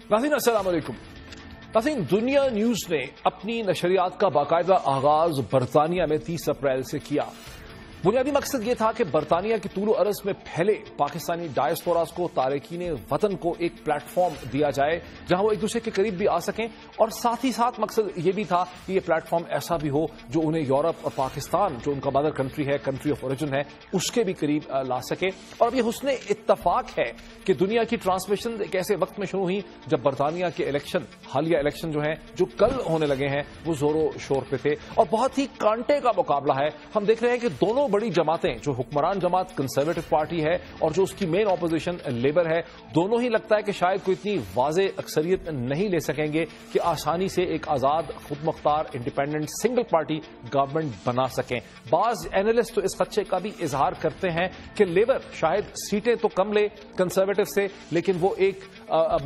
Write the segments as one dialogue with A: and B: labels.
A: नाज़रीन अस्सलाम वालेकुम। नाज़रीन, दुनिया न्यूज ने अपनी नशरियात का बाकायदा आगाज बरतानिया में 30 अप्रैल से किया। बुनियादी मकसद यह था कि बरतानिया की तूलो अरज में फैले पाकिस्तानी डायस्पोरास को, तारकीन वतन को एक प्लेटफॉर्म दिया जाए जहां वो एक दूसरे के करीब भी आ सकें, और साथ ही साथ मकसद यह भी था कि यह प्लेटफॉर्म ऐसा भी हो जो उन्हें यूरोप और पाकिस्तान, जो उनका मदर कंट्री है, कंट्री ऑफ ओरिजिन है, उसके भी करीब ला सके। और अब यह हुस्न इत्तफाक है कि दुनिया की ट्रांसमिशन एक ऐसे वक्त में शुरू हुई जब बरतानिया के इलेक्शन, हालिया इलेक्शन जो हैं, जो कल होने लगे हैं, वो जोरों शोर पे थे और बहुत ही कांटे का मुकाबला है। हम देख रहे हैं कि दोनों बड़ी जमातें, जो हुक्मरान जमात कंजर्वेटिव पार्टी है और जो उसकी मेन ऑपोजिशन लेबर है, दोनों ही लगता है कि शायद कोई इतनी वाज़े अक्सरियत नहीं ले सकेंगे कि आसानी से एक आजाद, खुद Mukhtar, independent single party government बना सकें। बाज एनालिस्ट तो इस खदशे का भी इजहार करते हैं कि लेबर शायद सीटें तो कम ले कंजर्वेटिव से, लेकिन वो एक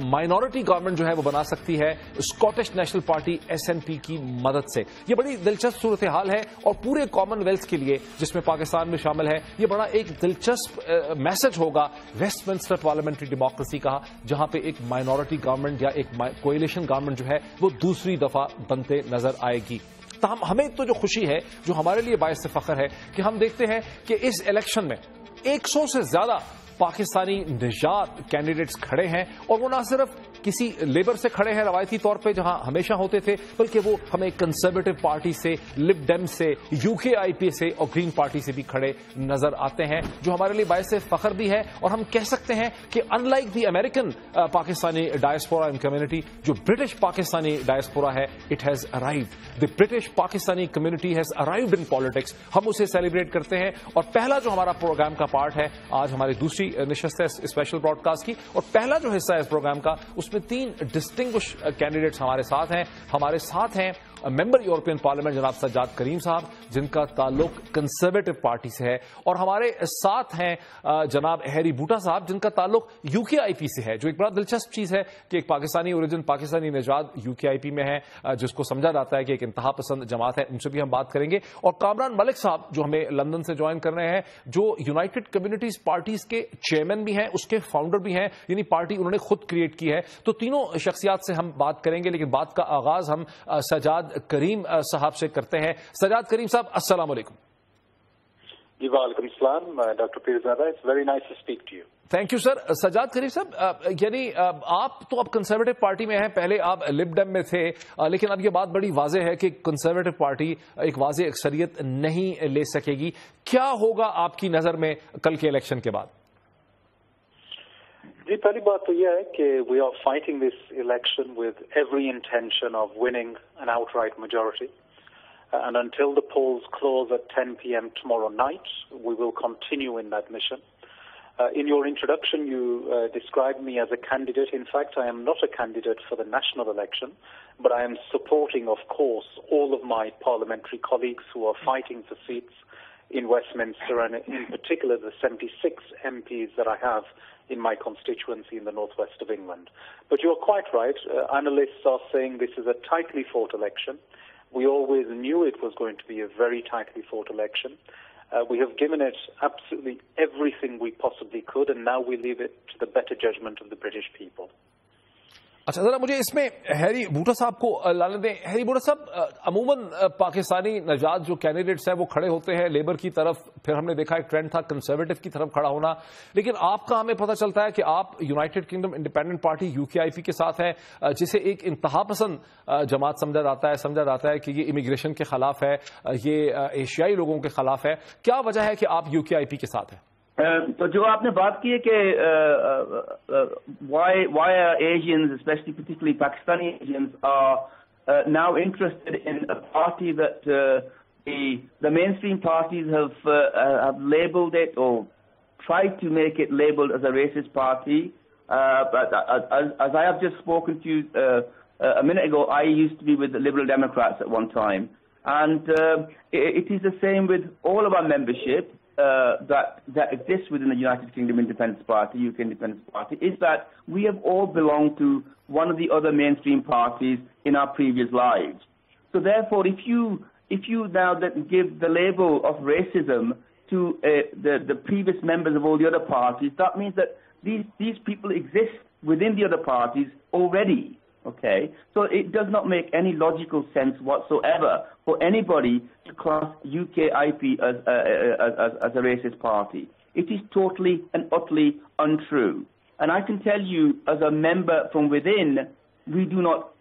A: माइनॉरिटी गवर्नमेंट जो है वो बना सकती है स्कॉटिश नेशनल पार्टी SNP की मदद से। ये बड़ी दिलचस्प सूरत हाल है और पूरे कॉमनवेल्थ के लिए, जिसमें पाकिस्तान में शामिल है, ये बड़ा एक दिलचस्प मैसेज होगा वेस्टमिंस्टर पार्लियामेंट्री डेमोक्रेसी का, जहां पे एक माइनॉरिटी गवर्नमेंट या एक कोएलिशन गवर्नमेंट जो है वो दूसरी दफा बनते नजर आएगी। तमाम हमें तो जो खुशी है, जो हमारे लिए बायस फख्र है, कि हम देखते हैं कि इस इलेक्शन में 100 से ज्यादा पाकिस्तानी निजात कैंडिडेट्स खड़े हैं, और वो ना सिर्फ किसी लेबर से खड़े हैं रवायती तौर पे जहां हमेशा होते थे, बल्कि वो हमें कंजर्वेटिव पार्टी से, लिब डेम से, UKIP से और ग्रीन पार्टी से भी खड़े नजर आते हैं, जो हमारे लिए बायस फख्र भी है। और हम कह सकते हैं कि unlike the American Pakistani diaspora and community, जो ब्रिटिश पाकिस्तानी डायस्पोरा है, it has arrived. The British Pakistani community has arrived in politics. हम उसे सेलिब्रेट करते हैं। और पहला जो हमारा प्रोग्राम का पार्ट है, आज हमारी दूसरी निशस्त है स्पेशल ब्रॉडकास्ट की, और पहला जो हिस्सा है इस प्रोग्राम का, उसमें 3 डिस्टिंग्विश कैंडिडेट्स हमारे साथ हैं। हमारे साथ हैं मेंबर यूरोपियन पार्लियामेंट जनाब सज्जाद करीम साहब, जिनका ताल्लुक कंजर्वेटिव पार्टी से है, और हमारे साथ हैं जनाब हैरी बूटा साहब, जिनका ताल्लुक UKIP से है, जो एक बड़ा दिलचस्प चीज है कि एक पाकिस्तानी ओरिजिन, पाकिस्तानी निजात UKIP में है, जिसको समझा जाता है कि एक इंतहा पसंद जमात है। उनसे भी हम बात करेंगे। और कामरान मलिक साहब, जो हमें लंदन से ज्वाइन कर रहे हैं, जो यूनाइटेड कम्युनिटीज पार्टीज के चेयरमैन भी हैं, उसके फाउंडर भी हैं, यानी पार्टी उन्होंने खुद क्रिएट की है। तो तीनों शख्सियात से हम बात करेंगे, लेकिन बात का आगाज हम सज्जाद करीम साहब से करते हैं। सज्जाद करीम साहब, अस्सलाम वालेकुम।
B: जी वालेकुम सलाम doctor Pirzada, it's very nice to speak to you.
A: Thank you sir. Sajjad Karim साहब, यानी आप तो अब कंजर्वेटिव पार्टी में हैं, पहले आप लिब डेम में थे, लेकिन अब ये बात बड़ी वाज़ेह है कि कंजर्वेटिव पार्टी एक वाज़ेह अक्सरियत नहीं ले सकेगी। क्या होगा आपकी नजर में कल के इलेक्शन के बाद?
B: जी, पहली बात तो यह है कि we are fighting this election with every intention of winning an outright majority, and until the polls close at 10 p.m. tomorrow night, we will continue in that mission. In your introduction, you described me as a candidate. In fact, I am not a candidate for the national election, but I am supporting, of course, all of my parliamentary colleagues who are fighting for seats in Westminster, and in particular the 76 MPs that I have in my constituency in the northwest of England. But you are quite right. Analysts are saying this is a tightly fought election. We always knew it was going to be a very tightly fought election. We have given it absolutely everything we possibly could, and now we leave it to the better judgment of the British people.
A: अच्छा, जरा मुझे इसमें Harry बूटा साहब को लाने दें। Harry बूटा साहब, अमूमन पाकिस्तानी नजात जो कैंडिडेट्स हैं वो खड़े होते हैं लेबर की तरफ, फिर हमने देखा एक ट्रेंड था कंजर्वेटिव की तरफ खड़ा होना, लेकिन आपका हमें पता चलता है कि आप United kingdom independent party UKIP के साथ हैं, जिसे एक इंतहा पसंद जमात समझा जाता है कि ये इमिग्रेशन के खिलाफ है, ये एशियाई लोगों के खिलाफ है। क्या वजह है कि आप UKIP के साथ हैं?
C: तो जो आपने बात की है कि why are Asians, especially particularly Pakistani Asians, are now interested in a party that the mainstream parties have labelled it or tried to make it labelled as a racist party. But as I have just spoken to you a minute ago, I used to be with the Liberal Democrats at one time, and it is the same with all of our membership. That exists within the United Kingdom Independence Party, UK Independence Party, is that we have all belonged to one of the other mainstream parties in our previous lives. So therefore, if you now give the label of racism to the previous members of all the other parties, that means that these people exist within the other parties already. Okay, so it does not make any logical sense whatsoever for anybody to class UKIP as a racist party. It is totally and utterly untrue. And I can tell you, as a member from within, we do not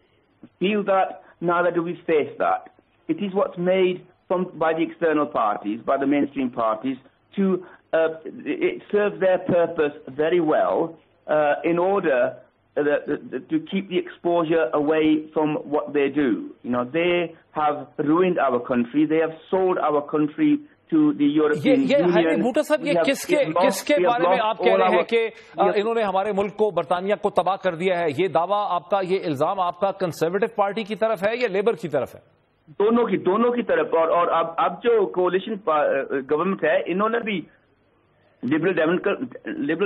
C: feel that, neither do we face that. It is what's made by the external parties, by the mainstream parties, it serves their purpose very well in order to keep the exposure away from what they do. You know, they have ruined our country. They have sold our country to the European Union.
A: हरी बूटा साहब, ये किसके बारे में आप कह रहे हैं कि इन्होंने हमारे मुल्क को, बरतानिया को तबाह कर दिया है? ये दावा आपका, ये इल्जाम आपका कंजर्वेटिव पार्टी की तरफ है या लेबर की तरफ है?
C: दोनों की तरफ। और अब जो कोalition गवर्नमेंट है, इन्होंने भी लिबरल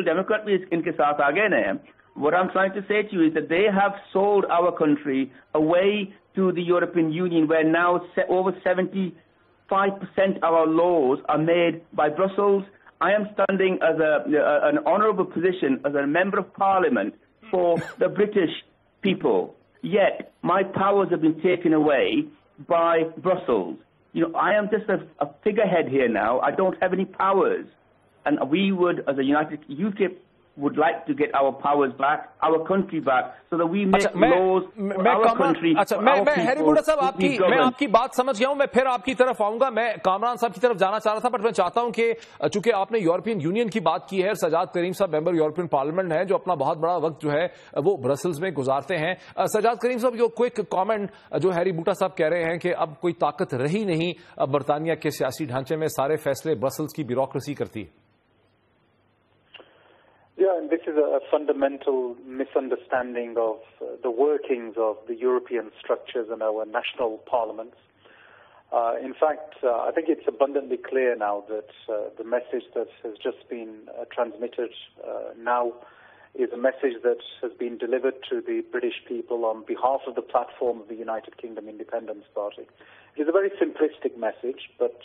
C: डेमोक्रेट भी इनके साथ आ गए हैं। What I'm trying to say to you is that they have sold our country away to the European Union, where now over 75% of our laws are made by Brussels. I am standing as an honourable position as a member of Parliament for the British people. Yet my powers have been taken away by Brussels. You know, I am just a figurehead here now. I don't have any powers, and we would, as a United UK, would like to get our powers back, our country back, so that we make laws for our country.
A: मैं Harry बूटा साहब, मैं आपकी बात समझ गया हूं। मैं फिर आपकी तरफ आऊंगा। मैं कामरान साहब की तरफ जाना चाह रहा था, बट मैं चाहता हूं कि चूंकि आपने यूरोपियन यूनियन की बात की है, सजाद करीम साहब मेंबर यूरोपियन पार्लियामेंट है, जो अपना बहुत बड़ा वक्त जो है वो ब्रसल्स में गुजारते हैं। सजाद करीम साहब, जो क्विक कमेंट जो हैरी बूटा साहब कह रहे हैं कि अब कोई ताकत रही नहीं बरतानिया के सियासी ढांचे में, सारे फैसले ब्रसल्स की ब्यूरोक्रेसी करती है।
B: Yeah, and this is a fundamental misunderstanding of the workings of the European structures and our national parliaments. In fact, I think it's abundantly clear now that the message that has just been transmitted now is a message that has been delivered to the British people on behalf of the platform of the United Kingdom Independence Party. It is a very simplistic message, but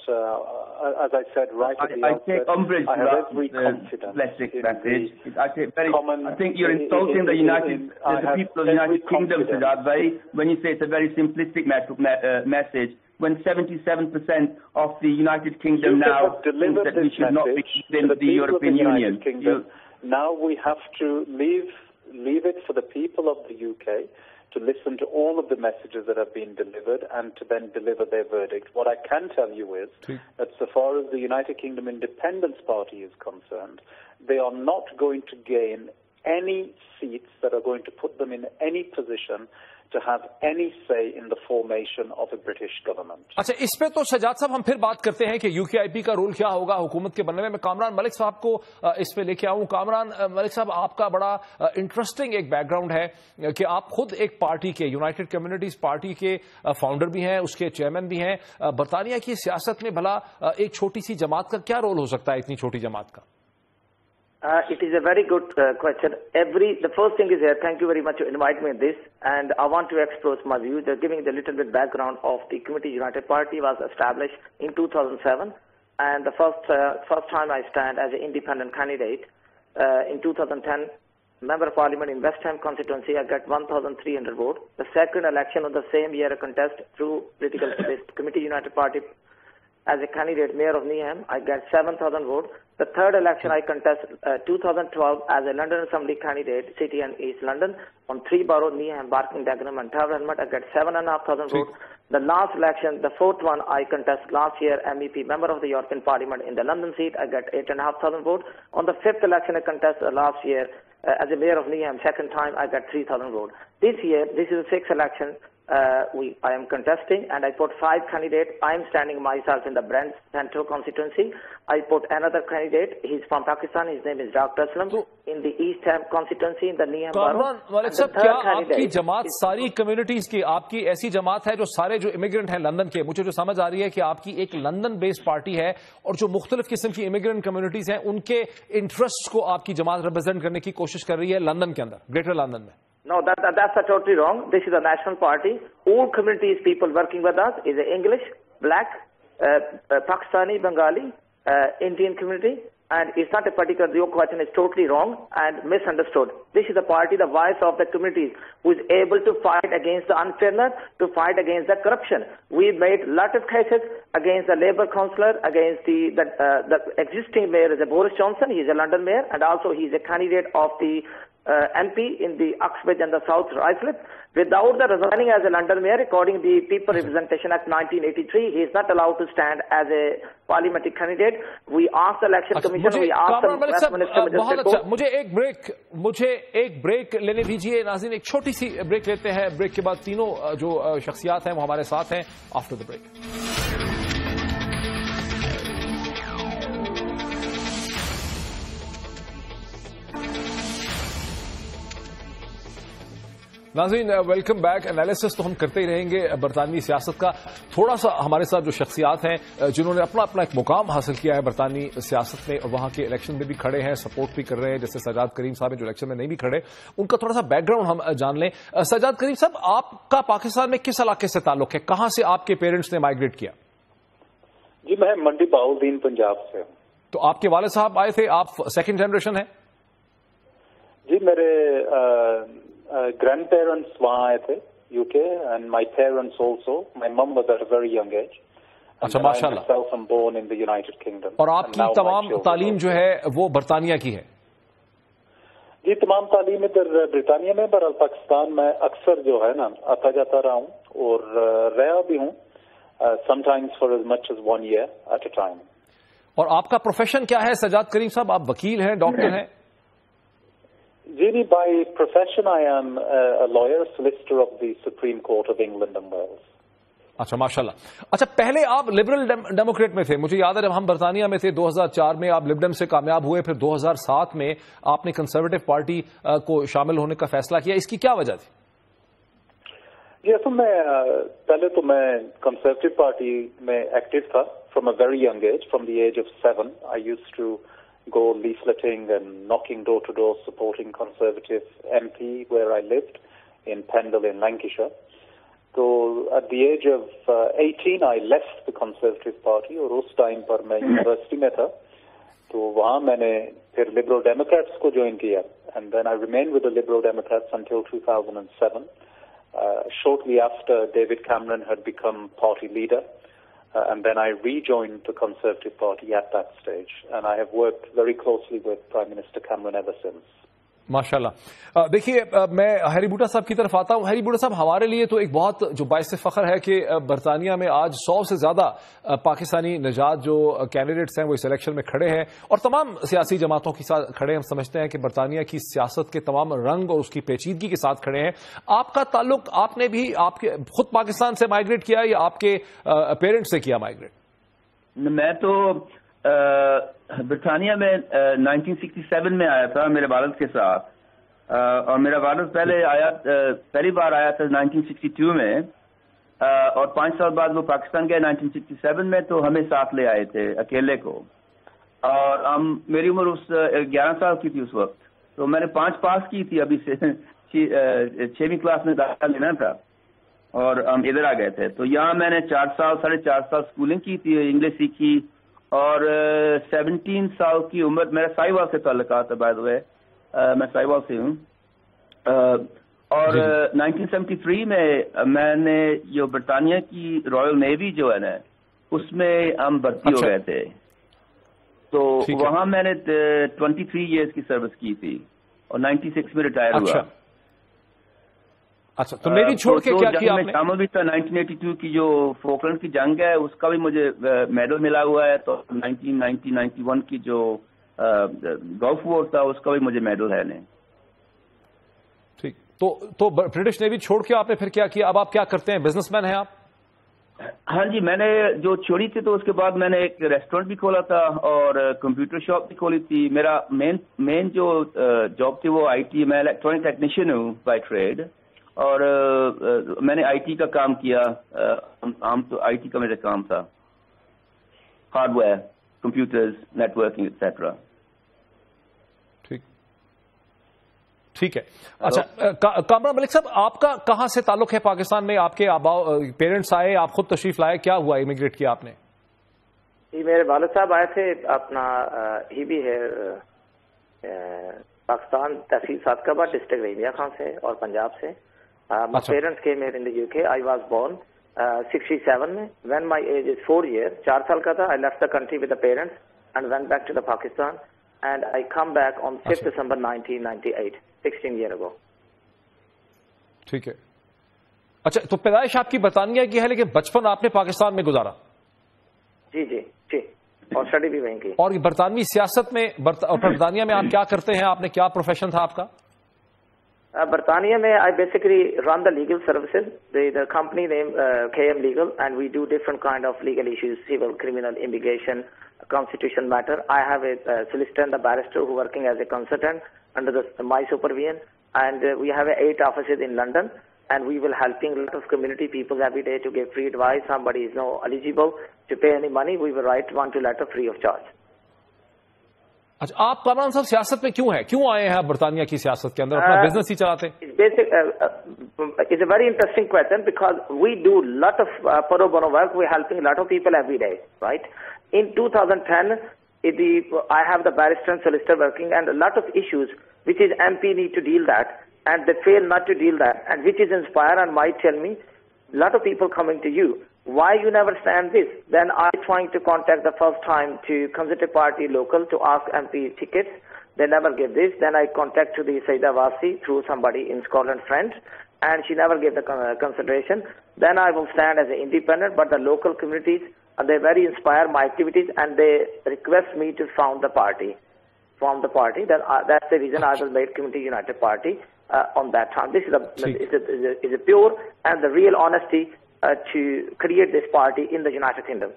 B: as I said right at the outset, I have every confidence in
C: message. I think you're insulting the people of the United Kingdom, Sajad Bhai, when you say it's a very simplistic message, when 77% of the United Kingdom now think that we should not be within the European Union.
B: Now we have to leave it for the people of the UK to listen to all of the messages that have been delivered and to then deliver their verdict. What I can tell you is that so far as the United Kingdom Independence Party is concerned, they are not going to gain any seats that are going to put them in any position to have any say in the formation of a British government.
A: अच्छा, इस पे तो सजाद साहब हम फिर बात करते हैं कि यूकेआईपी का रोल क्या होगा हुकूमत के बनने में। मैं कामरान मलिक साहब को इस पे लेके आऊं। कामरान मलिक साहब, आपका बड़ा इंटरेस्टिंग एक बैकग्राउंड है कि आप खुद एक पार्टी के, यूनाइटेड कम्युनिटीज पार्टी के फाउंडर भी हैं, उसके चेयरमैन भी हैं। बरतानिया की सियासत में भला एक छोटी सी जमात का क्या रोल हो सकता है, इतनी छोटी जमात का?
D: It is a very good question. The first thing is here, thank you very much to invite me in this, and I want to express my view. Just giving the little bit background of the Community United Party was established in 2007, and the first time I stand as an independent candidate in 2010, Member of Parliament in West Ham constituency, I got 1,300 votes. The second election of the same year, a contest through political Community United Party as a candidate, Mayor of Neeham, I got 7,000 votes. The third election I contest 2012 as a London Assembly candidate, City and East London, on 3 boroughs, Neeham, Barking, Dagenham and Tower Hamlet, I got 7,500 votes. The last election, the fourth one I contest last year, MEP, Member of the European Parliament in the London seat, I got 8,500 votes. On the fifth election I contest last year as a Mayor of Neeham, second time I got 3,000 votes. This year, this is the sixth election. I am contesting, and I put 5 candidates. I am standing myself in the Brent Central constituency. I put another candidate. He's from Pakistan. His name is Dr. Aslam. In the East Ham constituency, in the Neeham borough.
A: Malik साहब, क्या आपकी जमात सारी communities की, आपकी ऐसी जमात है जो सारे जो इमिग्रेंट हैं लंदन के? मुझे जो समझ आ रही है कि आपकी एक लंदन बेस्ड पार्टी है और जो मुख्तलिफ किस्म की इमिग्रेंट कम्युनिटीज हैं उनके इंटरेस्ट को आपकी जमात रिप्रेजेंट करने की कोशिश कर रही है लंदन के अंदर, ग्रेटर लंदन में।
D: No, that's totally wrong. This is a national party. All communities, people working with us is English, black, Pakistani, Bengali, Indian community, and it's not a particular, your question is totally wrong and misunderstood. This is a party, the voice of the communities, who is able to fight against the unfairness, to fight against the corruption. We made a lot of cases against the Labour councillor, against the existing mayor, Boris Johnson. He is a London mayor, and also he is a candidate of the MP in the Uxbridge and the South Islip. Without the resigning as a London mayor, according to the People Representation Act 1983, he is not allowed to stand as a parliamentary candidate. We asked the election commission, we asked the Prime Minister.
A: बहुत अच्छा, मुझे एक break लेने दीजिए नाज़रीन, एक छोटी सी break लेते हैं. ब्रेक के बाद तीनों जो शख्सियात हैं वो हमारे साथ हैं. After the break. नाज़रीन वेलकम बैक. एनालिसिस तो हम करते ही रहेंगे बरतानवी सियासत का. थोड़ा सा हमारे साथ जो शख्सियात हैं जिन्होंने अपना अपना एक मुकाम हासिल किया है बरतानवी सियासत में और वहां के इलेक्शन में भी खड़े हैं, सपोर्ट भी कर रहे हैं, जैसे सजाद करीम साहब हैं जो इलेक्शन में नहीं भी खड़े, उनका थोड़ा सा बैकग्राउंड हम जान लें. सजाद करीम साहब, आपका पाकिस्तान में किस इलाके से ताल्लुक है? कहां से आपके पेरेंट्स ने माइग्रेट किया?
B: जी मैं मंडी बहाउद्दीन पंजाब से हूं. तो
A: आपके वाले साहब आए थे, आप सेकेंड जनरेशन हैं?
B: जी मेरे ग्रैंड पेरेंट्स वहां आए थे UK, and my parents also. My mum was at a very young age.
A: अच्छा, माशाल्लाह.
B: I am born in the United Kingdom.
A: और आपकी तमाम तालीम जो है वो बरतानिया की है?
B: जी तमाम तालीम इधर ब्रिटानिया में, पर पाकिस्तान में अक्सर जो है ना आता जाता रहा हूं और रहा भी हूं, sometimes for as much as 1 year at a time.
A: और आपका प्रोफेशन क्या है सजाद करीम साहब? आप वकील हैं, डॉक्टर हैं?
B: Really, by profession, I am a lawyer, solicitor of the Supreme Court of England and Wales.
A: अच्छा, माशाल्लाह. अच्छा, पहले आप लिबरल डेमोक्रेट में थे. मुझे याद है जब हम बरतानिया में थे 2004 में आप लिबडम से कामयाब हुए, फिर 2007 में आपने कंजर्वेटिव पार्टी को शामिल होने का फैसला किया. इसकी क्या वजह थी?
B: जी असल में पहले तो मैं कंजर्वेटिव पार्टी में एक्टिव था from a very young age. From the age of 7 I used to go leafleting and knocking door to door supporting Conservative MP where I lived in Pendle in Lancashire. So at the age of 18 I left the Conservative Party और उस time पर मैं university में था, तो वहाँ मैंने फिर Liberal Democrats को ज्वाइन किया, and then I remained with the Liberal Democrats until 2007. Shortly after David Cameron had become party leader. And then I rejoined the Conservative Party at that stage, and I have worked very closely with Prime Minister Cameron ever since.
A: माशाल्लाह. देखिए, मैं Harry बूटा साहब की तरफ आता हूं. Harry बूटा साहब, हमारे लिए तो एक बहुत जो बाइस फख्र है कि बरतानिया में आज 100 से ज्यादा पाकिस्तानी नजात जो कैंडिडेट्स हैं वो इस इलेक्शन में खड़े हैं और तमाम सियासी जमातों के साथ खड़े. हम समझते हैं कि बरतानिया की सियासत के तमाम रंग और उसकी पेचीदगी के साथ खड़े हैं. आपका ताल्लुक, आपने भी आपके खुद पाकिस्तान से माइग्रेट किया या आपके पेरेंट्स से किया माइग्रेट?
C: मैं तो ब्रिटानिया में 1967 में आया था मेरे वालिद के साथ, और मेरा वालिद पहली बार आया था 1962 में, और 5 साल बाद वो पाकिस्तान गए 1967 में, तो हमें साथ ले आए थे अकेले को. और मेरी उम्र उस 11 साल की थी उस वक्त, तो मैंने 5 पास की थी. अभी से 6वीं क्लास में दाखिला लेना था और हम इधर आ गए थे. तो यहाँ मैंने 4.5 साल स्कूलिंग की थी, इंग्लिश सीखी, और 17 साल की उम्र मेरा साहिवाल से ताल्लुकात है. बाय द वे मैं साहिवाल से हूँ. और 1973 में मैंने जो ब्रिटानिया की रॉयल नेवी जो है ना उसमें हम भर्ती हो गए थे. तो वहाँ मैंने 23 इयर्स की सर्विस की थी और 96 में रिटायर हुआ. अच्छा, तो नेवी छोड़ के क्या किया आपने? शामिल भी था 1982 की जो फोकलैंड की जंग है उसका भी मुझे मेडल मिला हुआ है. तो 1991 की जो गल्फ वॉर था उसका भी मुझे मेडल है. नहीं
A: ठीक. तो ब्रिटिश नेवी छोड़ के आपने फिर क्या किया? अब आप क्या करते हैं? बिजनेसमैन हैं आप?
C: हाँ जी, मैंने जो छोड़ी थी तो उसके बाद मैंने एक रेस्टोरेंट भी खोला था और कंप्यूटर शॉप भी खोली थी. मेरा मेन जो जॉब थी वो आईटी, मैं इलेक्ट्रॉनिक टेक्नीशियन हूँ बाय ट्रेड, और मैंने आईटी का काम किया. तो आईटी का मेरा काम था, हार्डवेयर, कंप्यूटर्स, नेटवर्किंग एक्सेट्रा.
A: ठीक है. अच्छा, कामरान मलिक साहब, आपका कहां से ताल्लुक है पाकिस्तान में? आपके पेरेंट्स आए, आप खुद तशरीफ लाए, क्या हुआ, इमिग्रेट किया आपने?
D: جی میرے والد صاحب آئے تھے اپنا ہی بھی ہے پاکستان تحصیل صادقہ ڈسٹرکٹ رحیمیہ خان سے اور پنجاب سے. My parents came here in the UK. I was born 67 میں. When my age is 4 years, 4 سال کا تھا, I left the country with the parents and went back to the Pakistan. And I come back on 5th December 1998, 16 years ago.
A: ٹھیک ہے. اچھا تو پیدائش آپ کی برطانیہ کی ہے لیکن بچپن آپ نے پاکستان میں گزارا؟
D: جی جی جی, اور اسٹڈی بھی وہیں کی. اور
A: برطانوی سیاست میں برطانیہ میں آپ کیا کرتے ہیں؟ آپ نے کیا پروفیشن تھا آپ کا؟
D: برطانیہ میں I basically run the legal services. The company name KM Legal, and we do different kind of legal issues, civil, criminal, immigration, constitution matter. I have a solicitor and a barrister who working as a consultant under my supervision, and we have 8 offices in London, and we will helping a lot of community people every day to give free advice. Somebody is not eligible to pay any money, we will write 1-2 letter free of charge.
A: اچھا آپ کامران صاحب سیاست میں کیوں ہیں؟ کیوں آئے ہیں برطانیہ کی سیاست کے اندر؟ اپنا بزنس ہی چلاتے ہیں؟
D: It's a very interesting question because we do lot of pro bono work. We're helping a lot of people every day, right? In 2010, I have the barrister and solicitor working, and a lot of issues which is MP need to deal that, and they fail not to deal that, and which is inspire and might tell me, a lot of people coming to you, why you never stand this? Then I trying to contact the first time to Conservative Party local to ask MP tickets. They never give this. Then I contact to the Saida Wasi through somebody in Scotland friend, and she never gave the consideration. Then I will stand as an independent, but the local communities, they very inspire my activities, and they request me to form the party. Then that's the reason I will make Community United Party on that time. This is a pure and the real honesty to create this party in the United Kingdom.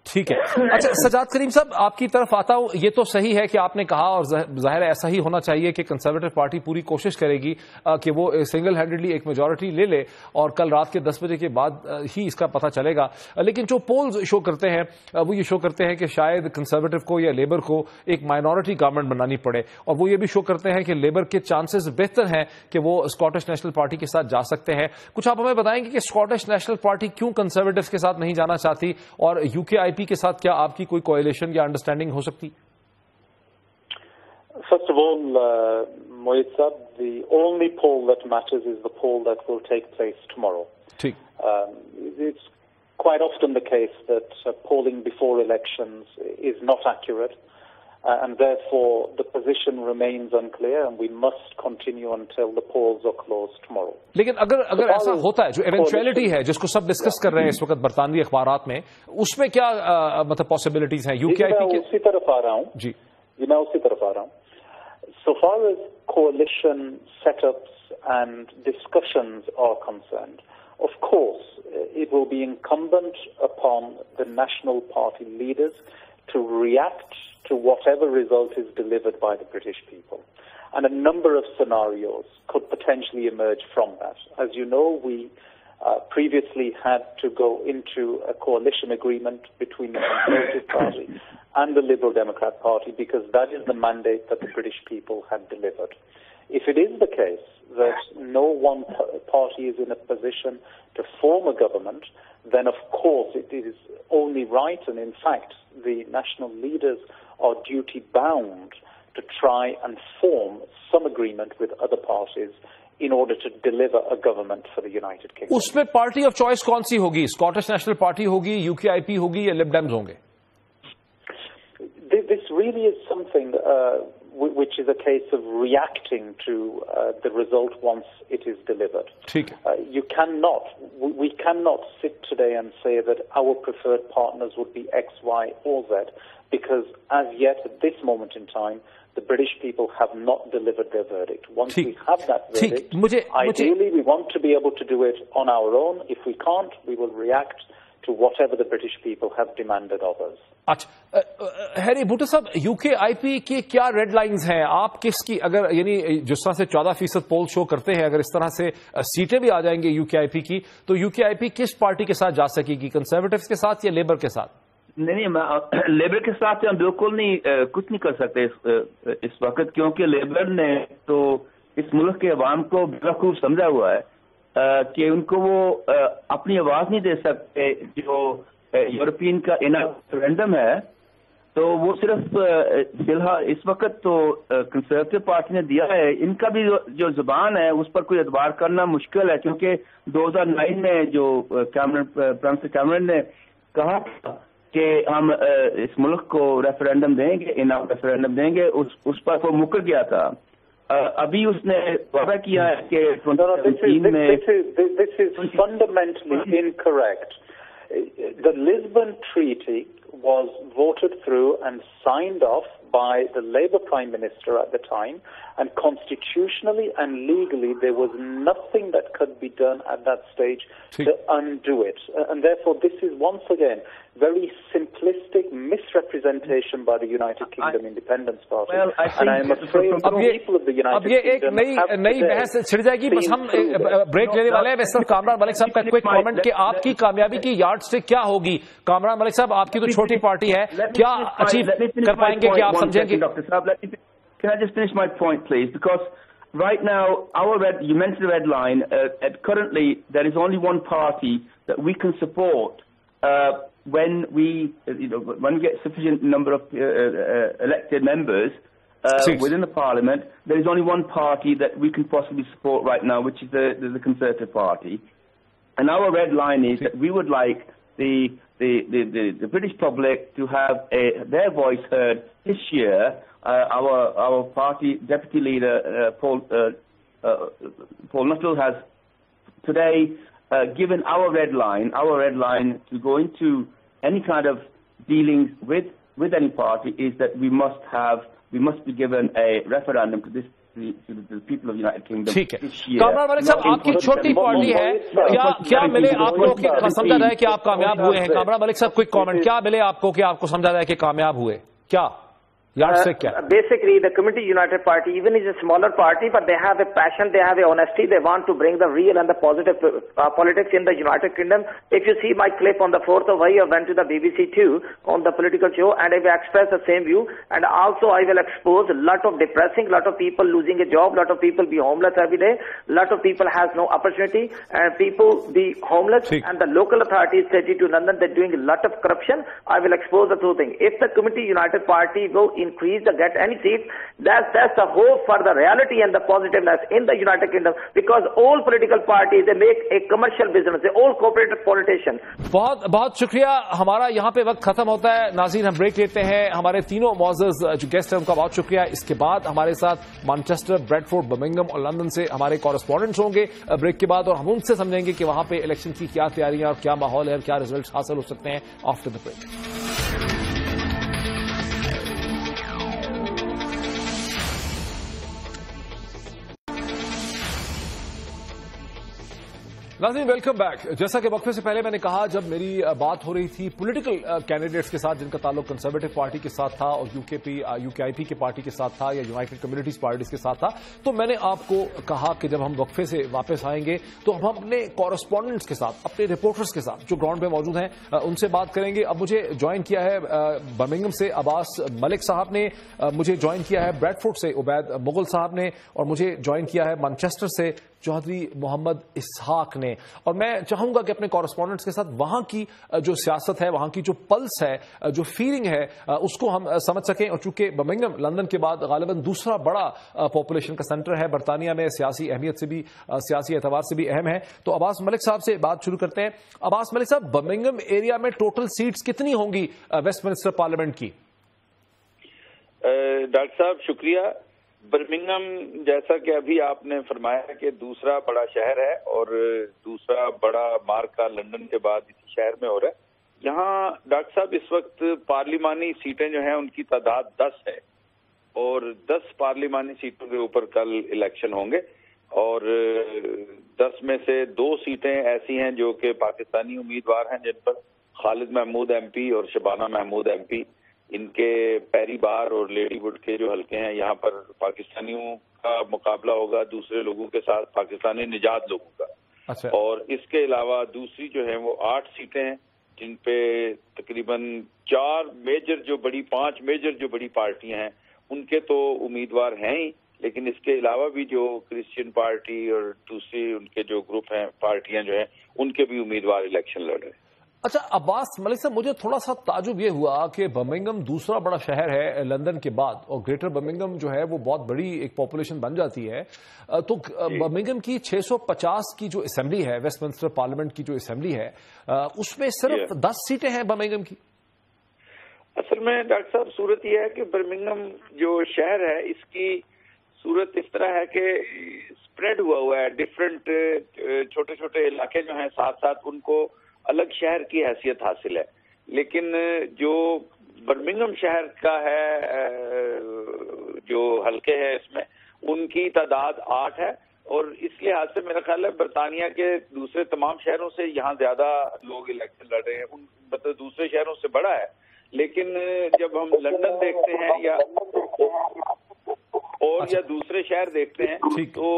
A: ٹھیک ہے. اچھا سجاد کریم صاحب آپ کی طرف آتا ہوں. یہ تو صحیح ہے کہ آپ نے کہا اور ظاہر ایسا ہی ہونا چاہیے کہ کنزرویٹو پارٹی پوری کوشش کرے گی کہ وہ سنگل ہینڈڈلی ایک میجورٹی لے لے اور کل رات کے 10 بجے کے بعد ہی اس کا پتہ چلے گا. لیکن جو پولز شو کرتے ہیں وہ یہ شو کرتے ہیں کہ شاید کنزرویٹو کو یا لیبر کو ایک مائنورٹی گورنمنٹ بنانی پڑے, اور وہ یہ بھی شو کرتے ہیں کہ لیبر کے چانسز بہتر ہیں کہ وہ اسکاٹش نیشنل پارٹی کے ساتھ جا سکتے ہیں. کچھ آپ ہمیں بتائیں گے کہ اسکاٹش نیشنل پارٹی کیوں کنزرویٹوز کے ساتھ نہیں جانا چاہتی, اور یو کے آئی پی کے ساتھ کیا آپ کی کوئی کوئلیشن یا انڈرسٹینڈنگ ہو سکتی؟
B: First of all, Mohit Saab, the only poll that matters is the poll that will take place tomorrow. It's quite often the case that polling before elections is not accurate, and therefore the position remains unclear, and we must continue until the polls are closed tomorrow.
A: لیکن اگر ایسا ہوتا ہے, جو eventuality ہے جس کو سب discuss کر رہے ہیں اس وقت برطانوی اخبارات میں, اس میں کیا مطلب پاسبلٹیز ہیں؟ یو کے آئی پی کے
B: اسی طرف آ رہا ہوں. جی میں اسی طرف آ رہا ہوں. So far as coalition setups and discussions are concerned, of course it will be incumbent upon the national party leaders to react to whatever result is delivered by the British people. And a number of scenarios could potentially emerge from that. As you know, we previously had to go into a coalition agreement between the Conservative Party and the Liberal Democrat Party because that is the mandate that the British people had delivered. If it is the case that no one party is in a position to form a government, then of course it is only right, and in fact the national leaders are duty bound to try and form some agreement with other parties in order to deliver a government for the United Kingdom.
A: اس میں party of choice کون سی ہوگی؟ Scottish national party ہوگی, you کے آئی پی ہوگی, یا لب dams ہوں گے؟
B: This really is something which is a case of reacting to the result once it is delivered. We cannot sit today and say that our preferred partners would be X, Y, or Z, because as yet at this moment in time, the British people have not delivered their verdict. Once we have that verdict, ideally we want to be able to do it on our own. If we can't, we will react to whatever the British people have demanded of us.
A: اچھا Harry Bhutto صاحب, you کے آئی پی کی کیا red lines ہیں؟ آپ کس کی, اگر یعنی جس طرح سے 14% پول شو کرتے ہیں, اگر اس طرح سے سیٹیں بھی آ جائیں گے یو کے آئی پی کی, تو یو کے آئی پی کس پارٹی کے ساتھ جا سکے گی؟ کنزرویٹوز کے ساتھ یا لیبر کے ساتھ؟
C: نہیں, لیبر کے ساتھ ہم بالکل نہیں کچھ نہیں کر سکتے اس وقت, کیونکہ لیبر نے تو اس ملک کے عوام کو بالخوب سمجھا ہوا ہے کہ ان کو وہ اپنی آواز نہیں دے سکتے جو यूरोपियन का रेफरेंडम है, तो वो सिर्फ फिलहाल इस वक्त तो कंजर्वेटिव पार्टी ने दिया है। इनका भी जो जुबान है उस पर कोई एतबार करना मुश्किल है, क्योंकि 2009 में जो प्राइम मिनिस्टर कैमरन ने कहा कि हम इस मुल्क को रेफरेंडम देंगे, इनाम रेफरेंडम देंगे, उस पर वो मुकर गया था। अभी उसने वादा किया है कि 2017 में
B: this is fundamentally incorrect. The Lisbon Treaty was voted through and signed off by the Labour Prime Minister at the time, and constitutionally and legally there was nothing that could be done at that stage to undo it. And therefore this is once again very simplistic misrepresentation by the United Kingdom Independence Party.
C: Well,
B: and I am afraid the people of the United Kingdom have
A: नई बहस छिड़ जाएगी। बस हम break लेने वाले हैं। Mister Kamran Malik साहब का क्विक कमेंट कि आपकी कामयाबी की यार्ड स्टिक क्या होगी? कामरान मलिक साहब, आपकी तो छोटी पार्टी है, क्या अचीव कर पाएंगे कि आप समझेंगे?
C: Dr. Saab, can I just finish my point, please? Because right now, you mentioned the red line. Currently, there is only one party that we can support when we get sufficient number of elected members within the Parliament. There is only one party that we can possibly support right now, which is the Conservative Party. And our red line is that we would like the British public to have their voice heard this year. Our party deputy leader Paul Nuttall has today given our red line to go into any kind of dealings with any party is that we must be given a referendum to the people of the United Kingdom.
A: ठीक है, कामरान मलिक साहब, आपकी छोटी party है, क्या मिले आपको कि समझा जाए कि आप कामयाब हुए हैं? कामरान मलिक साहब, क्विक कमेंट, क्या मिले आपको कि आपको समझा जाए कि कामयाब हुए? क्या
D: basically the Community United Party even is a smaller party, but they have a passion, they have a honesty, they want to bring the real and the positive politics in the United Kingdom. If you see my clip on the 4th of May, I went to the BBC 2 on the political show, and I will express the same view, and also I will expose a lot of depressing, lot of people losing a job, lot of people be homeless every day, lot of people has no opportunity, and people be homeless, and the local authorities, City to London, they're doing a lot of corruption. I will expose the two things. If the Community United Party will increase to get any seats, that's the hope for the reality and the positiveness in the United Kingdom, because all political parties, they make a commercial business, they all corporate politicians.
A: बहुत बहुत शुक्रिया। हमारा यहाँ पे वक्त खत्म होता है, नाज़रीन हम ब्रेक लेते हैं। हमारे तीनों मौजूद जो गेस्ट हैं उनका बहुत शुक्रिया। इसके बाद हमारे साथ मैनचेस्टर, ब्रेडफोर्ड, बर्मिंघम और लंदन से हमारे कॉरेस्पॉन्डेंट्स होंगे ब्रेक के बाद, और हम उनसे समझेंगे कि वहां पे इलेक्शन की क्या तैयारियां और क्या माहौल है और क्या रिजल्ट हासिल हो सकते हैं आफ्टर द ब्रेक। नाज़रीन वेलकम बैक। जैसा कि वक्फे से पहले मैंने कहा, जब मेरी बात हो रही थी पॉलिटिकल कैंडिडेट्स के साथ जिनका ताल्लुक कंजर्वेटिव पार्टी के साथ था और यूकेआईपी की पार्टी के साथ था या यूनाइटेड कम्युनिटीज पार्टीज के साथ था, तो मैंने आपको कहा कि जब हम वक्फे से वापस आएंगे तो हम अपने कॉरेस्पॉन्डेंट्स के साथ, अपने रिपोर्टर्स के साथ जो ग्राउंड पे मौजूद हैं उनसे बात करेंगे। अब मुझे ज्वाइन किया है बर्मिंघम से अब्बास मलिक साहब ने, मुझे ज्वाइन किया है ब्रेडफोर्ड से उबैद मुगल साहब ने, और मुझे ज्वाइन किया है मैनचेस्टर से चौधरी मोहम्मद इसहाक ने। और मैं चाहूंगा कि अपने कॉरेस्पॉन्डेंट्स के साथ वहां की जो सियासत है, वहां की जो पल्स है, जो फीलिंग है, उसको हम समझ सकें। और चूंकि बर्मिंघम लंदन के बाद गालिबन दूसरा बड़ा पॉपुलेशन का सेंटर है, बरतानिया में सियासी अहमियत से भी, सियासी एतबार से भी अहम है, तो अब्बास मलिक साहब से बात शुरू करते हैं। अब्बास मलिक साहब, बर्मिंघम एरिया में टोटल सीट्स कितनी होंगी वेस्टमिनिस्टर पार्लियामेंट की?
E: डॉक्टर साहब शुक्रिया। बर्मिंघम, जैसा कि अभी आपने फरमाया कि दूसरा बड़ा शहर है और दूसरा बड़ा मार्का लंदन के बाद इसी शहर में हो रहा है। यहाँ डॉक्टर साहब इस वक्त पार्लिमानी सीटें जो हैं उनकी तादाद 10 है और 10 पार्लिमानी सीटों के ऊपर कल इलेक्शन होंगे, और 10 में से 2 सीटें ऐसी हैं जो कि पाकिस्तानी उम्मीदवार हैं, जिन पर खालिद महमूद एमपी और शबाना महमूद एमपी, इनके पैरी बार और लेडीवुड के जो हल्के हैं, यहाँ पर पाकिस्तानियों का मुकाबला होगा दूसरे लोगों के साथ, पाकिस्तानी निजात लोगों का।
A: अच्छा।
E: और इसके अलावा दूसरी जो है वो 8 सीटें हैं, जिन पे तकरीबन 5 मेजर जो बड़ी पार्टियां हैं उनके तो उम्मीदवार हैं ही, लेकिन इसके अलावा भी जो क्रिश्चियन पार्टी और दूसरी उनके जो ग्रुप हैं, पार्टियां जो हैं, उनके भी उम्मीदवार इलेक्शन लड़ रहे हैं।
A: अच्छा अब्बास मलिक साहब, मुझे थोड़ा सा ताजुब ये हुआ कि बर्मिंघम दूसरा बड़ा शहर है लंदन के बाद, और ग्रेटर बर्मिंघम जो है वो बहुत बड़ी एक पॉपुलेशन बन जाती है, तो बर्मिंघम की 650 की जो असेंबली है, वेस्टमिंस्टर पार्लियामेंट की जो असेंबली है, उसमें सिर्फ 10 सीटें हैं बर्मिंघम की।
E: असल में डॉक्टर साहब सूरत यह है कि बर्मिंघम जो शहर है इसकी सूरत इस तरह है कि स्प्रेड हुआ है, डिफरेंट छोटे छोटे इलाके जो हैं साथ साथ उनको अलग शहर की हैसियत हासिल है। लेकिन जो बर्मिंघम शहर का है, जो हल्के हैं इसमें उनकी तादाद 8 है, और इस लिहाज से मेरा ख्याल है बरतानिया के दूसरे तमाम शहरों से यहाँ ज्यादा लोग इलेक्शन लड़ रहे हैं, मतलब दूसरे शहरों से बड़ा है। लेकिन जब हम लंदन देखते हैं या या दूसरे शहर देखते हैं तो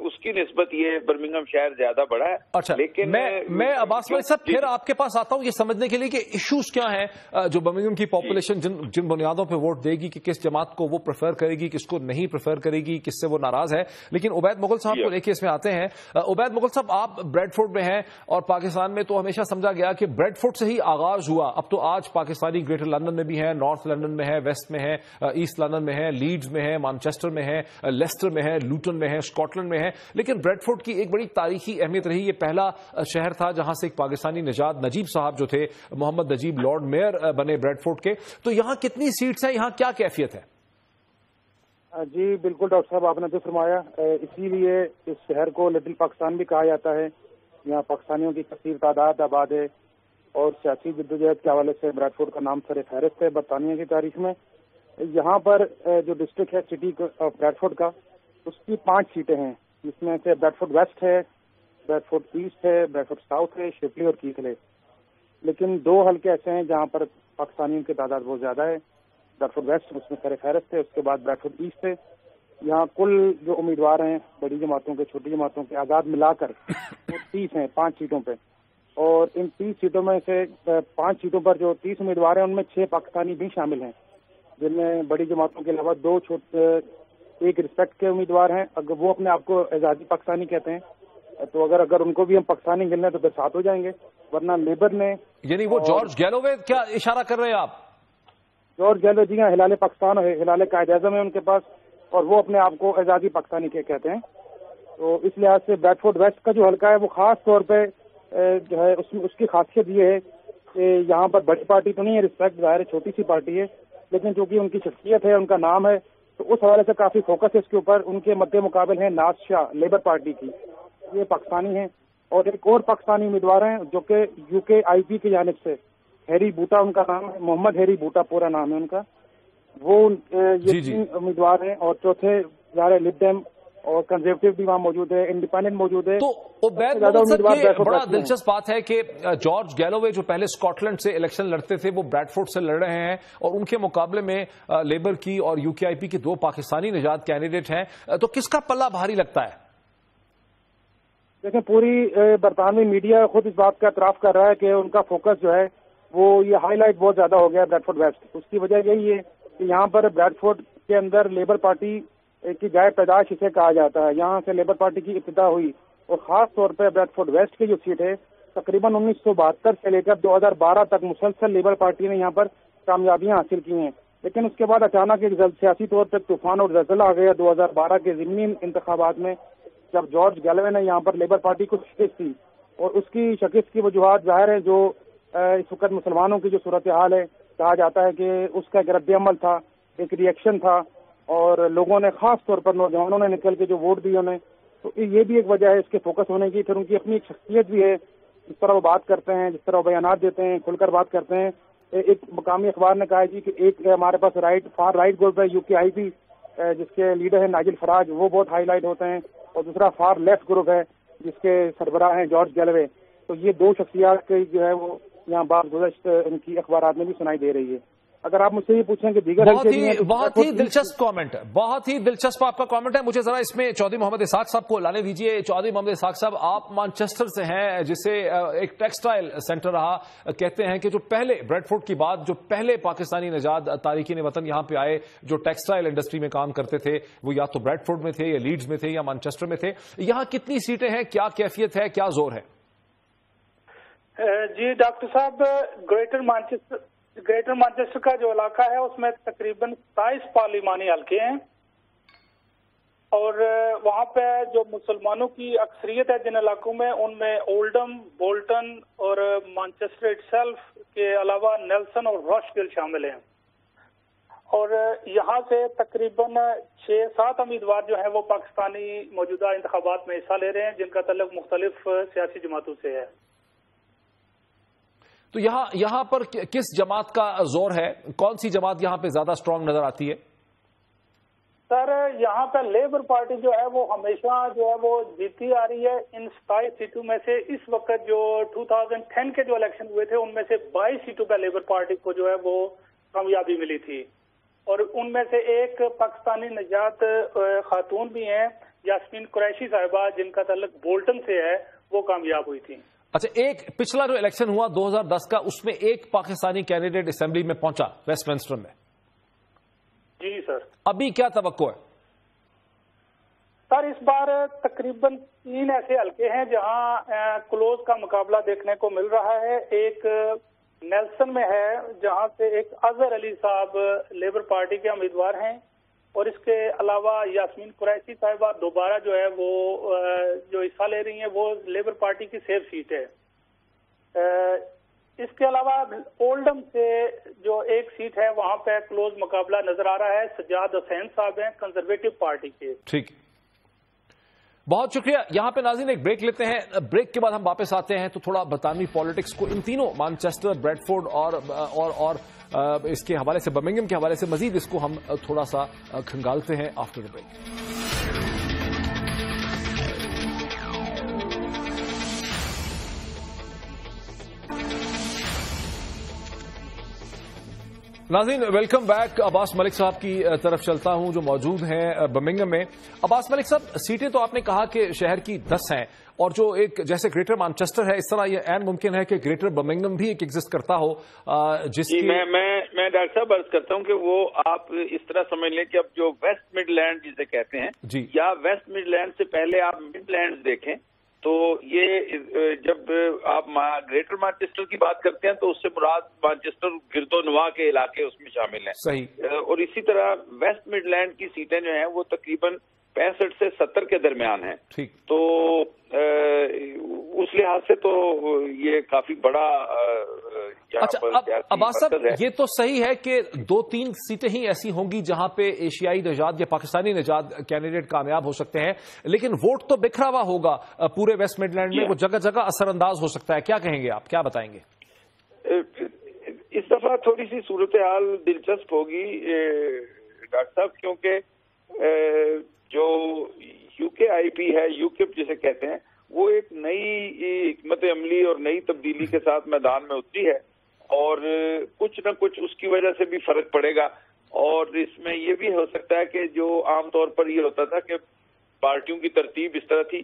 E: उसकी निस्बत ये बर्मिंघम शहर ज्यादा बड़ा है।
A: अच्छा, लेकिन मैं अब्बास मलिक साहब फिर आपके पास आता हूं ये समझने के लिए कि इश्यूज क्या हैं जो बर्मिंघम की पॉपुलेशन जिन बुनियादों पे वोट देगी, कि किस जमात को वो प्रेफर करेगी, किसको नहीं प्रेफर करेगी, किससे वो नाराज है। लेकिन उबैद मुगल साहब को देखिए इसमें आते हैं। उबैद मुगल साहब, आप ब्रेडफोर्ड में हैं और पाकिस्तान में तो हमेशा समझा गया कि ब्रेडफोर्ड से ही आगाज हुआ। अब तो आज पाकिस्तानी ग्रेटर लंदन में भी है, नॉर्थ लंदन में है, वेस्ट में है, ईस्ट लंदन में है, लीड्स में है, मैनचेस्टर में है, लेस्टर में है, लूटन में है, स्कॉटलैंड में है। लेकिन ब्रेडफोर्ड की एक बड़ी तारीखी अहमियत रही, ये पहला शहर था जहां से एक पाकिस्तानी निजात नजीब साहब जो थे, मोहम्मद नजीब लॉर्ड मेयर बने ब्रेडफोर्ड के। तो यहां कितनी सीट्स हैं, यहां क्या कैफियत है?
F: जी बिल्कुल डॉक्टर साहब, आपने जो फरमाया, इसीलिए इस शहर को लिटिल पाकिस्तान भी कहा जाता है। यहाँ पाकिस्तानियों की कसीर तादाद आबाद है और सियासी जद्दोजहद के हवाले से ब्रेडफोर्ड का नाम सर फहरिस्त है बरतानिया की तारीख में। यहाँ पर जो डिस्ट्रिक्ट है सिटी ऑफ ब्रेडफोर्ड का, उसकी 5 सीटें हैं, जिसमें से ब्रेडफोर्ड वेस्ट है, ब्रेडफोर्ड ईस्ट है, ब्रेडफोर्ड साउथ है, शिपली और कीथले। लेकिन 2 हल्के ऐसे हैं जहाँ पर पाकिस्तानियों की तादाद बहुत ज्यादा है। ब्रेडफोर्ड वेस्ट उसमें सर फहरिस्त है, उसके बाद ब्रेडफोर्ड ईस्ट है। यहाँ कुल जो उम्मीदवार हैं बड़ी जमातों के, छोटी जमातों के आजाद मिलाकर वो 30 हैं 5 सीटों पे। और इन 30 सीटों में से 5 सीटों पर जो 30 उम्मीदवार हैं उनमें 6 पाकिस्तानी भी शामिल हैं, जिनमें बड़ी जमातों के अलावा 2 एक रिस्पेक्ट के उम्मीदवार हैं। अगर वो अपने आप को आजादी पाकिस्तानी कहते हैं, तो अगर उनको भी हम पाकिस्तानी गिन लें तो फिर 7 हो जाएंगे। वरना लेबर ने,
A: यानी वो जॉर्ज गैलोवे क्या इशारा कर रहे हैं आप?
F: जॉर्ज गैलोवे जी हाँ, हिलाल पाकिस्तान है, हिलाल कायद-ए-आज़म है उनके पास, और वो अपने आप को आजादी पाकिस्तानी कहते हैं। तो इस लिहाज से ब्रेडफोर्ड वेस्ट का जो हल्का है वो खास तौर पे जो है उसकी खासियत ये है कि यहाँ पर बड़ी पार्टी तो नहीं है, रिस्पेक्ट ज़ाहिर है छोटी सी पार्टी है, लेकिन चूंकि उनकी शख्सियत है, उनका नाम है, तो उस हवाले से काफी फोकस है इसके ऊपर। उनके मद्दे मुकाबिल है नाज शाह लेबर पार्टी की, ये पाकिस्तानी हैं। और एक और पाकिस्तानी उम्मीदवार हैं जो कि UKIP की जानिब से, हैरी बूटा उनका नाम है, मोहम्मद हैरी बूटा पूरा नाम है उनका। वो ये 3 उम्मीदवार हैं, और चौथे लिबडेम और कंजर्वेटिव भी वहाँ मौजूद है, इंडिपेंडेंट मौजूद है।
A: तो उबैद बड़ा दिलचस्प बात है कि जॉर्ज गैलोवे जो पहले स्कॉटलैंड से इलेक्शन लड़ते थे वो ब्रेडफोर्ड से लड़ रहे हैं, और उनके मुकाबले में लेबर की और UKIP की 2 पाकिस्तानी निजात कैंडिडेट हैं। तो किसका पल्ला भारी लगता है?
F: देखें, पूरी बरतानवी मीडिया खुद इस बात का एतराफ कर रहा है कि उनका फोकस जो है वो ये हाईलाइट बहुत ज्यादा हो गया ब्रेडफोर्ड वेस्ट। उसकी वजह यही है कि यहाँ पर ब्रेडफोर्ड के अंदर लेबर पार्टी की जाए पैदाश इसे कहा जाता है। यहाँ से लेबर पार्टी की इब्तिदा हुई, और खास तौर पर ब्रेडफोर्ड वेस्ट की जो सीट है तकरीबन 1972 से लेकर 2012 तक मुसलसल लेबर पार्टी ने यहाँ पर कामयाबियां हासिल की हैं। लेकिन उसके बाद अचानक एक सियासी तौर पर तूफान और जलजला आ गया 2012 के ज़िमनी इंतखाबात में, जब जॉर्ज गैलोवे ने यहाँ पर लेबर पार्टी को शिकस्त दी। और उसकी शिकस्त की वजूहात ज़ाहिर है जो इस वक्त मुसलमानों की जो सूरत हाल है, कहा जाता है कि उसका एक रद्द अमल था, एक रिएक्शन था, और लोगों ने खास तौर पर नौजवानों ने निकल के जो वोट दिए उन्हें। तो ये भी एक वजह है इसके फोकस होने की। फिर उनकी अपनी एक शख्सियत भी है, जिस तरह वो बात करते हैं, जिस तरह वो बयानात देते हैं, खुलकर बात करते हैं। एक मकामी अखबार ने कहा जी कि एक हमारे पास फार राइट ग्रुप है UKIP, जिसके लीडर है नाजिल फराज, वो बहुत हाईलाइट होते हैं, और दूसरा फार लेफ्ट ग्रुप है जिसके सरबराह हैं जॉर्ज गैलोवे। तो ये 2 शख्सियात की जो है वो यहाँ बात गुज़श्त इनकी अखबारात में भी सुनाई दे रही है। अगर आप मुझसे ये पूछें कि दीगर
A: बहुत ही दिलचस्प कमेंट है, बहुत ही दिलचस्प आपका कमेंट है। मुझे जरा इसमें चौधरी मोहम्मद इसाक साहब को लाने दीजिए। चौधरी मोहम्मद इसाक साहब, आप मैनचेस्टर से हैं, जिसे एक टेक्सटाइल सेंटर रहा। कहते हैं कि जो पहले ब्रेडफोर्ड की बात, जो पहले पाकिस्तानी निजात तारिकीन वतन यहाँ पे आए जो टेक्सटाइल इंडस्ट्री में काम करते थे, वो या तो ब्रेडफोर्ड में थे, या लीड्स में थे, या मैनचेस्टर में थे। यहाँ कितनी सीटें हैं, क्या कैफियत है, क्या जोर है?
G: जी डॉक्टर साहब, ग्रेटर मैनचेस्टर का जो इलाका है उसमें तकरीबन 27 पार्लिमानी हल्के हैं और वहाँ पे जो मुसलमानों की अक्सरियत है जिन इलाकों में, उनमें ओल्डम, बोल्टन और मैनचेस्टर इटसेल्फ के अलावा नेल्सन और रॉशविल शामिल हैं। और यहाँ से तकरीबन 6-7 उम्मीदवार जो हैं वो पाकिस्तानी मौजूदा इंतखाबात में हिस्सा ले रहे हैं, जिनका तल्लुक मुख्तलिफ सियासी जमातों से है।
A: तो यहाँ पर किस जमात का जोर है? कौन सी जमात यहाँ पे ज्यादा स्ट्रांग नजर आती है?
G: सर, यहाँ पर लेबर पार्टी जो है वो हमेशा जो है वो जीती आ रही है। इन 27 सीटों में से इस वक्त जो 2010 के जो इलेक्शन हुए थे उनमें से 22 सीटों पर लेबर पार्टी को जो है वो कामयाबी मिली थी और उनमें से एक पाकिस्तानी निजात खातून भी हैं, यास्मीन कुरैशी साहिबा, जिनका तल्लुक बोल्टन से है, वो कामयाब हुई थी।
A: अच्छा, एक पिछला जो इलेक्शन हुआ 2010 का, उसमें एक पाकिस्तानी कैंडिडेट असेंबली में पहुंचा वेस्टमिंस्टर में।
G: जी सर।
A: अभी क्या तवक्को है?
G: सर, इस बार तकरीबन 3 ऐसे हल्के हैं जहां क्लोज का मुकाबला देखने को मिल रहा है। एक नेल्सन में है जहां से एक अजहर अली साहब लेबर पार्टी के उम्मीदवार हैं और इसके अलावा यास्मीन कुरैशी साहिबा दोबारा जो है वो जो हिस्सा ले रही हैं, वो लेबर पार्टी की सेफ सीट है। इसके अलावा ओल्डम से जो एक सीट है वहां पे क्लोज मुकाबला नजर आ रहा है। सज्जाद हुसैन साहब हैं कंजर्वेटिव पार्टी के।
A: ठीक, बहुत शुक्रिया। यहां पे नाज़रीन एक ब्रेक लेते हैं, ब्रेक के बाद हम वापस आते हैं तो थोड़ा बरतानवी पॉलिटिक्स को, इन तीनों मैनचेस्टर, ब्रैडफोर्ड और इसके हवाले से, बर्मिंघम के हवाले से मजीद इसको हम थोड़ा सा खंगालते हैं आफ्टर द ब्रेक। नाज़रीन वेलकम बैक। अब्बास मलिक साहब की तरफ चलता हूं जो मौजूद हैं बर्मिंघम में। अब्बास मलिक साहब, सीटें तो आपने कहा कि शहर की 10 हैं और जो एक जैसे ग्रेटर मैनचेस्टर है, इस तरह ये ऐन मुमकिन है कि ग्रेटर बर्मिंघम भी एक एग्जिस्ट करता हो जिसकी
E: मैं डॉक्टर साहब अर्ज करता हूं कि वो आप इस तरह समझ लें कि अब जो वेस्ट मिडलैंड जिसे कहते हैं
A: जी,
E: या वेस्ट मिडलैंड से पहले आप मिडलैंड देखें तो ये जब आप ग्रेटर मैनचेस्टर की बात करते हैं तो उससे मुराद मैनचेस्टर गिरदोनवा के इलाके उसमें शामिल हैं।
A: सही।
E: और इसी तरह वेस्ट मिडलैंड की सीटें जो हैं वो तकरीबन 65 से 70 के दरमियान हैं।
A: ठीक।
E: तो उस लिहाज से तो ये काफी बड़ा
A: अच्छा, अब अब्बास साहब ये तो सही है कि 2-3 सीटें ही ऐसी होंगी जहां पे एशियाई निजात या पाकिस्तानी निजात कैंडिडेट कामयाब हो सकते हैं, लेकिन वोट तो बिखरा हुआ होगा पूरे वेस्ट मिडलैंड में, वो जगह जगह असरअंदाज हो सकता है। क्या कहेंगे आप, क्या बताएंगे?
E: इस दफा थोड़ी सी सूरत हाल दिलचस्प होगी डॉक्टर साहब, क्योंकि जो UKIP है, यूकिप जिसे कहते हैं, वो एक नई हिकमत अमली और नई तब्दीली के साथ मैदान में उतरी है और कुछ न कुछ उसकी वजह से भी फर्क पड़ेगा। और इसमें ये भी हो सकता है कि जो आमतौर पर ये होता था कि पार्टियों की तरतीब इस तरह थी,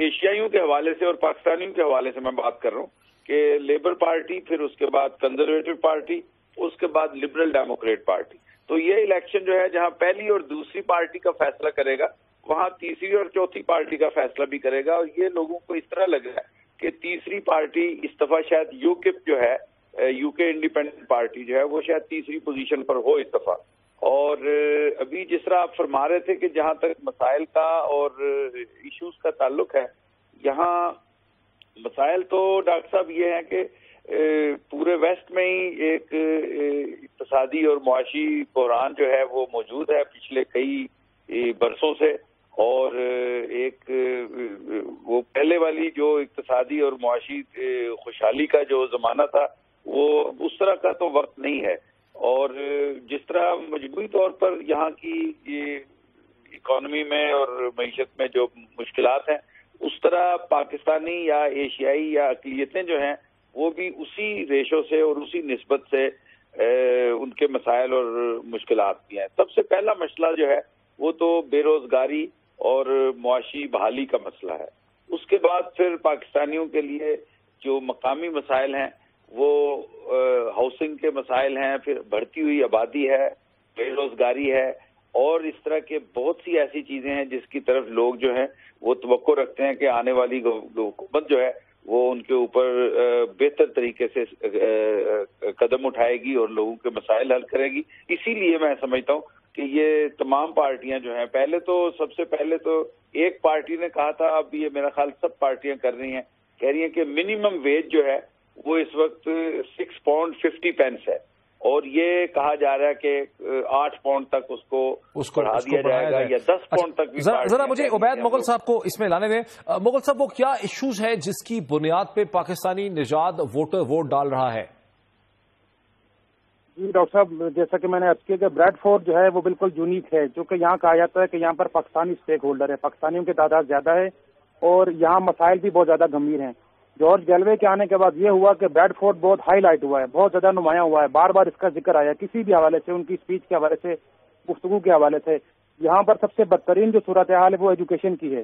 E: एशियाइयों के हवाले से और पाकिस्तानियों के हवाले से मैं बात कर रहा हूँ, कि लेबर पार्टी, फिर उसके बाद कंजर्वेटिव पार्टी, उसके बाद लिबरल डेमोक्रेट पार्टी। तो ये इलेक्शन जो है जहां पहली और दूसरी पार्टी का फैसला करेगा, वहां तीसरी और चौथी पार्टी का फैसला भी करेगा। और ये लोगों को इस तरह लग रहा है कि तीसरी पार्टी इस दफा शायद यूकिप जो है, यूके इंडिपेंडेंट पार्टी जो है, वो शायद तीसरी पोजीशन पर हो इस दफा। और अभी जिस तरह आप फरमा रहे थे कि जहां तक मसाइल का और इश्यूज का ताल्लुक है, यहाँ मसाइल तो डॉक्टर साहब ये है कि पूरे वेस्ट में ही एक इक्तिसादी और मुआशी बहरान जो है वो मौजूद है पिछले कई बरसों से। और एक वो पहले वाली जो इक्तिसादी और मुआशी खुशहाली का जो जमाना था, वो उस तरह का तो वक्त नहीं है। और जिस तरह मजबूरी तौर पर यहाँ की ये इकोनॉमी में और मईशत में जो मुश्किलात हैं, उस तरह पाकिस्तानी या एशियाई या अक़लियतें जो हैं वो भी उसी रेशो से और उसी निस्बत से उनके मसाइल और मुश्किलात भी हैं। सबसे पहला मसला जो है वो तो बेरोजगारी और मुआशी बहाली का मसला है। उसके बाद फिर पाकिस्तानियों के लिए जो मकामी मसाइल हैं वो हाउसिंग के मसाइल हैं, फिर बढ़ती हुई आबादी है, बेरोजगारी है और इस तरह के बहुत सी ऐसी चीजें हैं जिसकी तरफ लोग जो हैं वो तवक्को रखते हैं कि आने वाली हुकूमत जो है وہ ان کے اوپر بہتر طریقے سے قدم اٹھائے گی اور لوگوں کے مسائل حل کرے گی. اسی لیے میں سمجھتا ہوں کہ یہ تمام پارٹیاں جو ہیں، سب سے پہلے تو ایک پارٹی نے کہا تھا، اب یہ میرا خیال سب پارٹیاں کہہ رہی ہیں کہ منیمم ویج جو ہے وہ اس وقت 6 پاؤنڈ ہے، اور یہ کہا جا رہا ہے کہ 8 پاؤنڈ تک اس کو بڑھا دیا جائے گا یا 10 پاؤنڈ تک بھی.
A: ذرا مجھے عبید مغل صاحب کو اس میں لانے دیں. مغل صاحب، وہ کیا ایشوز ہے جس کی بنیاد پہ پاکستانی نژاد ووٹر ووٹ ڈال رہا ہے؟
F: جی ڈاکٹر صاحب، جیسا کہ میں نے عرض کیا کہ بریڈ فورٹ جو ہے وہ بالکل یونیک ہے، جو کہ یہاں کہا جاتا ہے کہ یہاں پر پاکستانی اسٹیک ہولڈر ہے، پاکستانیوں کی تعداد زیادہ ہے اور یہاں مسائل بھی بہت زیادہ گمبھیر ہیں. جارج گیلوے کے آنے کے بعد یہ ہوا کہ بریڈ فورٹ بہت ہائی لائٹ ہوا ہے، بہت زیادہ نمایاں ہوا ہے، بار بار اس کا ذکر آیا کسی بھی حوالے سے، ان کی اسپیچ کے حوالے سے، گفتگو کے حوالے سے. یہاں پر سب سے بدترین جو صورتحال ہے وہ ایجوکیشن کی ہے.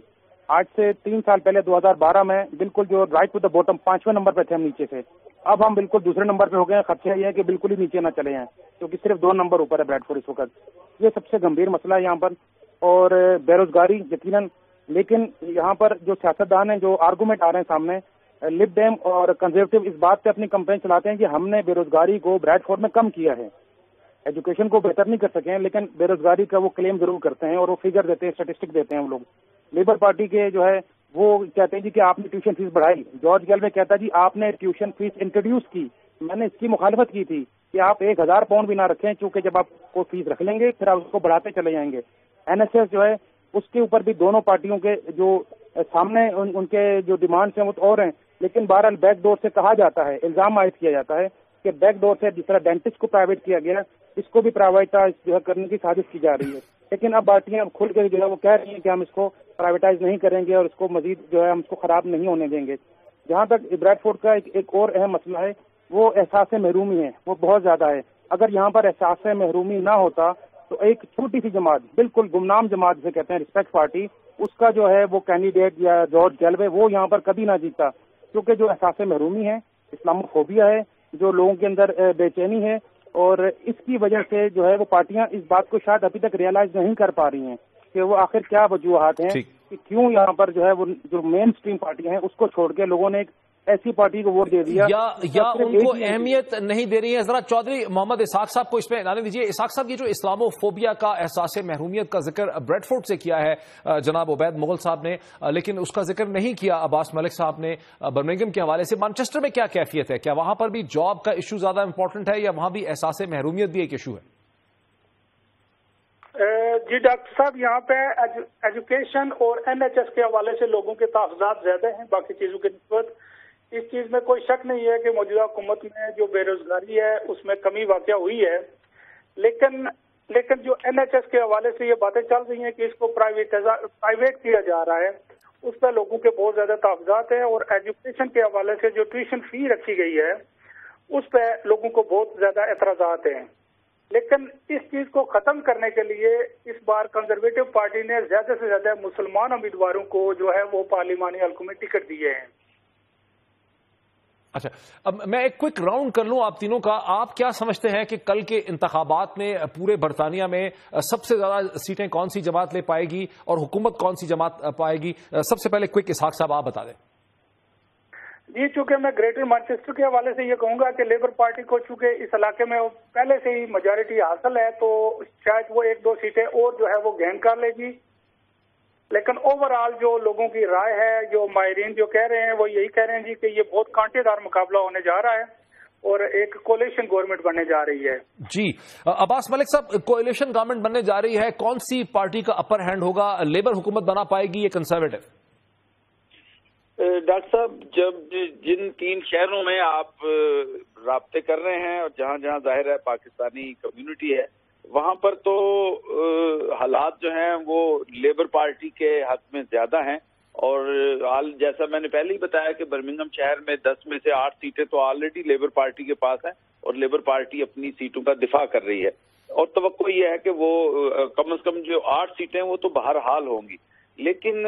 F: آج سے 3 سال پہلے 2012 میں بالکل جو رائٹ ٹو دا باٹم 5ویں نمبر پہ تھے ہم نیچے سے، اب ہم بالکل دوسرے نمبر پہ ہو گئے ہیں. خدشہ یہ ہے کہ بالکل ہی نیچے نہ چلے ہیں، کیونکہ صرف 2 نمبر اوپر ہے بریڈ فورٹ اس وقت. یہ سب سے گمبھیر مسئلہ ہے یہاں پر. اور بے روزگاری یقیناً، لیکن یہاں پر جو سیاستدان ہیں، جو آرگومنٹ آ رہے ہیں سامنے، لب ڈیم اور کنزرویٹو اس بات پہ اپنی کمپین چلاتے ہیں کہ ہم نے بے روزگاری کو بریڈ فورٹ میں کم کیا ہے. ایجوکیشن کو بہتر نہیں کر سکے ہیں، لیکن بے روزگاری کا وہ کلیم ضرور کرتے ہیں اور وہ فگر دیتے ہیں، اسٹیٹسٹک دیتے ہیں ہم لوگ. لیبر پارٹی کے جو ہے وہ کہتے ہیں جی کہ آپ نے ٹیوشن فیس بڑھائی. جارج گیلوے کہتا ہے جی آپ نے ٹیوشن فیس انٹروڈیوس کی، میں نے اس کی مخالفت کی تھی کہ آپ 1000 پاؤنڈ بھی نہ رکھیں، چونکہ جب آپ کو فیس رکھ لیں گے پھر آپ اس کو بڑھاتے چلے جائیں گے. NSS جو ہے اس کے اوپر بھی دونوں پارٹیوں کے جو سامنے ان کے جو ڈیمانڈس ہیں وہ تو اور ہیں، لیکن بہرحال بیک ڈور سے کہا جاتا ہے، الزام عائد کیا جاتا ہے کہ بیک ڈور سے جس طرح ڈینٹسٹ کو پرائیویٹ کیا گیا، اس کو بھی پرائیویٹائز جو ہے کرنے کی سازش کی جا رہی ہے. لیکن اب پارٹیاں کھل کے جو ہے وہ کہہ رہی ہیں کہ ہم اس کو پرائیویٹائز نہیں کریں گے اور اس کو مزید جو ہے ہم اس کو خراب نہیں ہونے دیں گے. جہاں تک بریڈ فورٹ کا ایک اور اہم مسئلہ ہے وہ احساس محرومی ہے، وہ بہت زیادہ ہے. اگر یہاں پر احساس محرومی نہ ہوتا تو ایک چھوٹی سی جماعت، بالکل گمنام جماعت جسے کہتے ہیں ریسپیکٹ پارٹی، اس کا جو ہے وہ کینڈیڈیٹ یا جارج گیلوے وہ یہاں پر کبھی نہ جیتا. کیونکہ جو احساس محرومی ہے، اسلاموفوبیا ہے، جو لوگوں کے اندر بے چینی ہے، اور اس کی وجہ سے جو ہے وہ پارٹیاں اس بات کو شاید ابھی تک ریئلائز نہیں کر پا رہی ہیں کہ وہ آخر کیا وجوہات ہیں کہ کیوں یہاں پر جو ہے وہ جو مین اسٹریم پارٹیاں ہیں اس کو چھوڑ کے لوگوں نے ایک ایسی پارٹی کو ووٹ دے دیا
A: یا ان کو اہمیت نہیں دے رہی ہے. ذرا چودھری محمد اسحاق صاحب کو اس میں لانے دیجیے. اسحاق صاحب، یہ جو اسلاموفوبیا کا احساس محرومیت کا ذکر بریڈ فورٹ سے کیا ہے جناب عبید مغل صاحب نے، لیکن اس کا ذکر نہیں کیا عباس ملک صاحب نے برمنگھم کے حوالے سے. مانچسٹر میں کیا کیفیت ہے؟ کیا وہاں پر بھی جاب کا ایشو زیادہ امپورٹنٹ ہے یا وہاں بھی احساس محرومیت بھی ایک ایشو ہے؟
G: جی ڈاکٹر صاحب، یہاں پہ ایجوکیشن اور NHS کے حوالے سے لوگوں کے تحفظات زیادہ ہیں باقی چیزوں کے نسبت. اس چیز میں کوئی شک نہیں ہے کہ موجودہ حکومت میں جو بے روزگاری ہے اس میں کمی واقع ہوئی ہے، لیکن جو NHS کے حوالے سے یہ باتیں چل رہی ہیں کہ اس کو پرائیویٹ کیا جا رہا ہے، اس پہ لوگوں کے بہت زیادہ تحفظات ہیں. اور ایجوکیشن کے حوالے سے جو ٹیوشن فی رکھی گئی ہے اس پہ لوگوں کو بہت زیادہ اعتراضات ہیں. لیکن اس چیز کو ختم کرنے کے لیے اس بار کنزرویٹو پارٹی نے زیادہ سے زیادہ مسلمان امیدواروں کو جو ہے وہ پارلیمانی حلقوں میں ٹکٹ دیے ہیں.
A: اچھا، اب میں ایک کوئک راؤنڈ کر لوں آپ تینوں کا. آپ کیا سمجھتے ہیں کہ کل کے انتخابات میں پورے برطانیہ میں سب سے زیادہ سیٹیں کون سی جماعت لے پائے گی اور حکومت کون سی جماعت پائے گی؟ سب سے پہلے کوئک اسحاق صاحب آپ بتا دیں.
G: جی، چونکہ میں گریٹر مانچسٹر کے حوالے سے یہ کہوں گا کہ لیبر پارٹی کو چونکہ اس علاقے میں پہلے سے ہی میجورٹی حاصل ہے تو شاید وہ 1-2 سیٹیں اور جو ہے وہ گین کر لے گی. لیکن اوور آل جو لوگوں کی رائے ہے، جو ماہرین جو کہہ رہے ہیں وہ یہی کہہ رہے ہیں جی کہ یہ بہت کانٹے دار مقابلہ ہونے جا رہا ہے اور ایک کولیشن گورنمنٹ بننے جا رہی ہے. جی
A: عباس ملک صاحب، کولیشن گورنمنٹ بننے جا رہی ہے، کون سی پارٹی کا اپر ہینڈ ہوگا؟ لیبر حکومت بنا پائے گی یا کنزرویٹو؟
E: ڈاکٹر صاحب، جب جن 3 شہروں میں آپ رابطے کر رہے ہیں اور جہاں جہاں ظاہر ہے پاکستانی کمیونٹی ہے، وہاں پر تو حالات جو ہیں وہ لیبر پارٹی کے حق میں زیادہ ہیں. اور جیسا میں نے پہلے ہی بتایا کہ برمنگھم شہر میں 10 میں سے 8 سیٹیں تو آلریڈی لیبر پارٹی کے پاس ہیں اور لیبر پارٹی اپنی سیٹوں کا دفاع کر رہی ہے. اور توقع یہ ہے کہ وہ کم از کم جو 8 سیٹیں وہ تو بہرحال ہوں گی. لیکن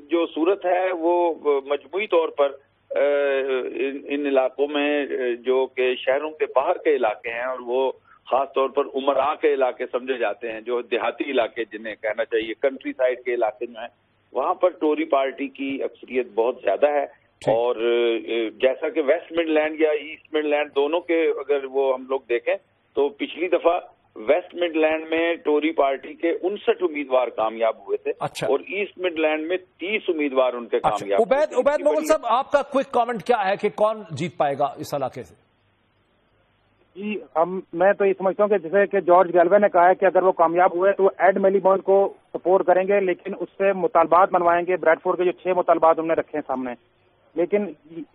E: جو صورت ہے وہ مجموعی طور پر ان علاقوں میں جو کہ شہروں کے باہر کے علاقے ہیں اور وہ خاص طور پر امراء کے علاقے سمجھے جاتے ہیں، جو دیہاتی علاقے جنہیں کہنا چاہیے کنٹری سائڈ کے علاقے جو ہیں، وہاں پر ٹوری پارٹی کی اکثریت بہت زیادہ ہے. اور جیسا کہ ویسٹ مڈ لینڈ یا ایسٹ مڈ لینڈ دونوں کے اگر وہ ہم لوگ دیکھیں تو پچھلی دفعہ ویسٹ مڈ لینڈ میں ٹوری پارٹی کے 59 امیدوار کامیاب ہوئے تھے اور ایسٹ مڈ لینڈ میں 30 امیدوار ان کے کامیاب ہوئے.
A: عبید مغل صاحب، آپ کا کوئک کامنٹ کیا ہے کہ کون جیت پائے گا اس علاقے سے؟
F: جی میں تو یہ سمجھتا ہوں کہ جیسے کہ جارج گیلوے نے کہا ہے کہ اگر وہ کامیاب ہوئے تو ایڈ میلیبون کو سپورٹ کریں گے، لیکن اس سے مطالبات منوائیں گے. بریڈ فورڈ کے جو 6 مطالبات ہم نے رکھے ہیں سامنے، لیکن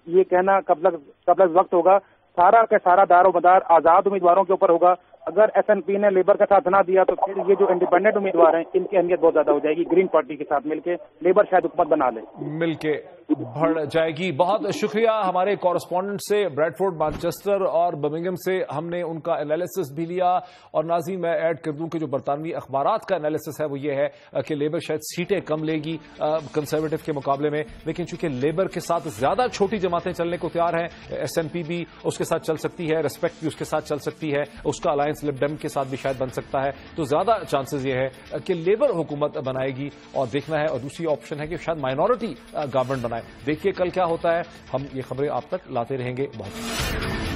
F: یہ کہنا قبل از وقت ہوگا. سارا کا سارا دار و مدار آزاد امیدواروں کے اوپر ہوگا. اگر ایس این پی نے لیبر کا ساتھ نہ دیا تو پھر یہ جو انڈیپینڈنٹ امیدوار ہیں ان کی اہمیت بہت زیادہ ہو جائے گی. گرین پارٹی کے ساتھ مل کے لیبر شاید حکومت بنا لے،
A: مل کے بڑھ جائے گی. بہت شکریہ ہمارے کورسپونڈنٹ سے بریڈ فورڈ، مانچسٹر اور برمنگھم سے ہم نے ان کا انالیسس بھی لیا. اور ناظرین میں ایڈ کر دوں کہ جو برطانوی اخبارات کا انالیسس ہے وہ یہ ہے کہ لیبر شاید سیٹیں کم لے گی کنسرویٹو کے مقابلے میں، لیکن چونکہ لیبر کے ساتھ زیادہ چھوٹی جماعتیں چلنے کو تیار ہیں، ایس این پی بھی اس کے ساتھ چل سکتی ہے، ریسپیکٹ بھی اس کے ساتھ چل سکتی ہے، اس کا الائنس لب ڈیم کے ساتھ بھی شاید بن سکتا ہے، تو زیادہ چانسز یہ ہے کہ لیبر حکومت بنائے گی اور دیکھنا ہے. اور دوسری آپشن ہے کہ شاید مائنورٹی گورنمنٹ بنائے. دیکھیے کل کیا ہوتا ہے. ہم یہ خبریں آپ تک لاتے رہیں گے. بہت